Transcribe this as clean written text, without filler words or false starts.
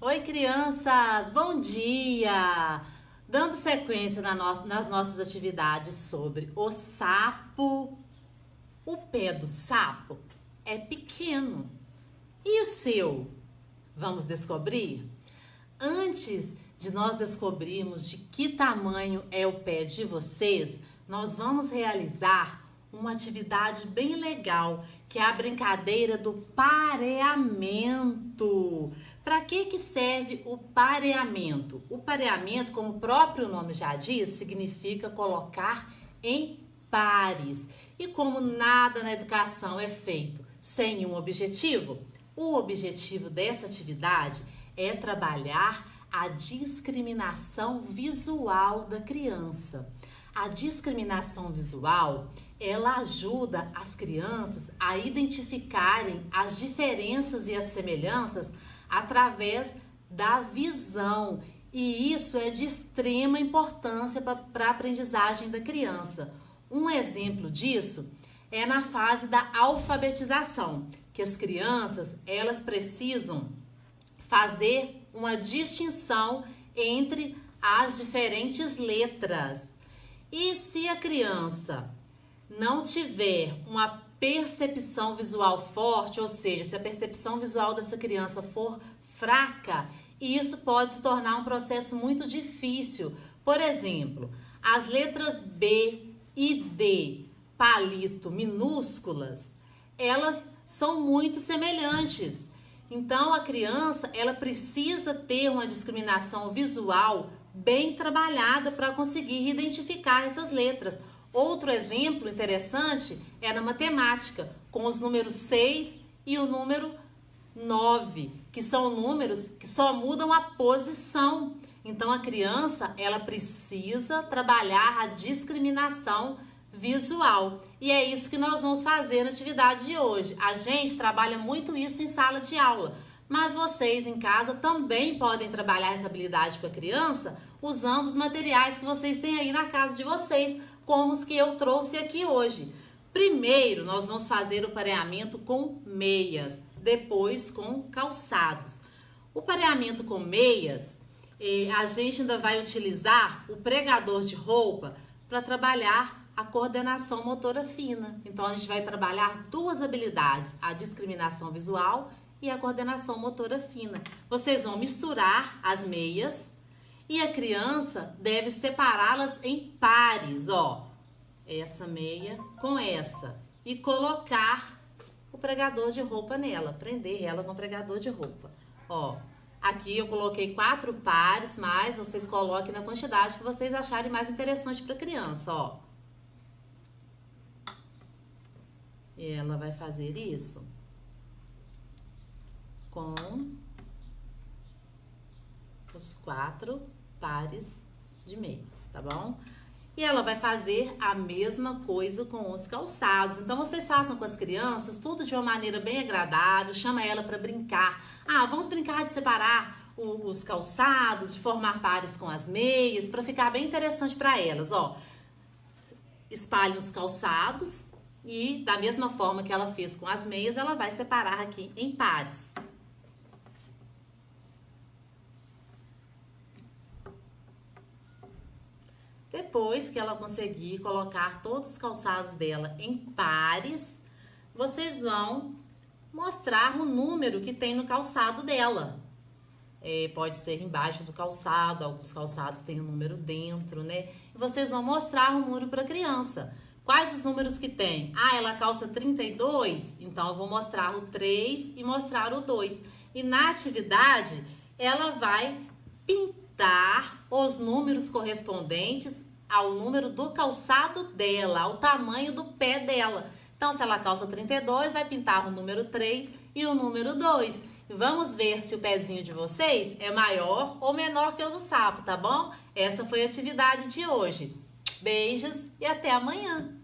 Oi, crianças! Bom dia! Dando sequência nas nossas atividades sobre o sapo. O pé do sapo é pequeno. E o seu? Vamos descobrir? Antes de nós descobrirmos de que tamanho é o pé de vocês, nós vamos realizar uma atividade bem legal, que é a brincadeira do pareamento. Para que serve o pareamento? O pareamento, como o próprio nome já diz, significa colocar em pares. E como nada na educação é feito sem um objetivo, o objetivo dessa atividade é trabalhar a discriminação visual da criança. A discriminação visual, ela ajuda as crianças a identificarem as diferenças e as semelhanças através da visão. E isso é de extrema importância para a aprendizagem da criança. Um exemplo disso é na fase da alfabetização, que as crianças, elas precisam fazer uma distinção entre as diferentes letras. E se a criança não tiver uma percepção visual forte, ou seja, se a percepção visual dessa criança for fraca, isso pode se tornar um processo muito difícil. Por exemplo, as letras B e D, palito, minúsculas, elas são muito semelhantes. Então, a criança, ela precisa ter uma discriminação visual bem trabalhada para conseguir identificar essas letras. Outro exemplo interessante é na matemática, com os números 6 e o número 9, que são números que só mudam a posição. Então, a criança, ela precisa trabalhar a discriminação visual. E é isso que nós vamos fazer na atividade de hoje. A gente trabalha muito isso em sala de aula, mas vocês em casa também podem trabalhar essa habilidade com a criança usando os materiais que vocês têm aí na casa de vocês, como os que eu trouxe aqui hoje. Primeiro, nós vamos fazer o pareamento com meias, depois com calçados. O pareamento com meias, a gente ainda vai utilizar o pregador de roupa para trabalhar a coordenação motora fina. Então, a gente vai trabalhar duas habilidades, a discriminação visual e a coordenação motora fina. Vocês vão misturar as meias e a criança deve separá-las em pares, ó. Essa meia com essa. E colocar o pregador de roupa nela, prender ela com o pregador de roupa. Ó, aqui eu coloquei 4 pares, mas vocês coloquem na quantidade que vocês acharem mais interessante para a criança, ó. E ela vai fazer isso com os 4 pares de meias, tá bom? E ela vai fazer a mesma coisa com os calçados. Então, vocês façam com as crianças tudo de uma maneira bem agradável, chama ela para brincar. Ah, vamos brincar de separar os calçados, de formar pares com as meias, para ficar bem interessante para elas, ó. Espalhe os calçados e, da mesma forma que ela fez com as meias, ela vai separar aqui em pares. Depois que ela conseguir colocar todos os calçados dela em pares, vocês vão mostrar o número que tem no calçado dela. Pode ser embaixo do calçado, alguns calçados têm um número dentro, né? E vocês vão mostrar o número para a criança. Quais os números que tem? Ah, ela calça 32? Então, eu vou mostrar o 3 e mostrar o 2. E na atividade, ela vai pintar os números correspondentes ao número do calçado dela, ao tamanho do pé dela. Então, se ela calça 32, vai pintar o número 3 e o número 2. E vamos ver se o pezinho de vocês é maior ou menor que o do sapo, tá bom? Essa foi a atividade de hoje. Beijos e até amanhã!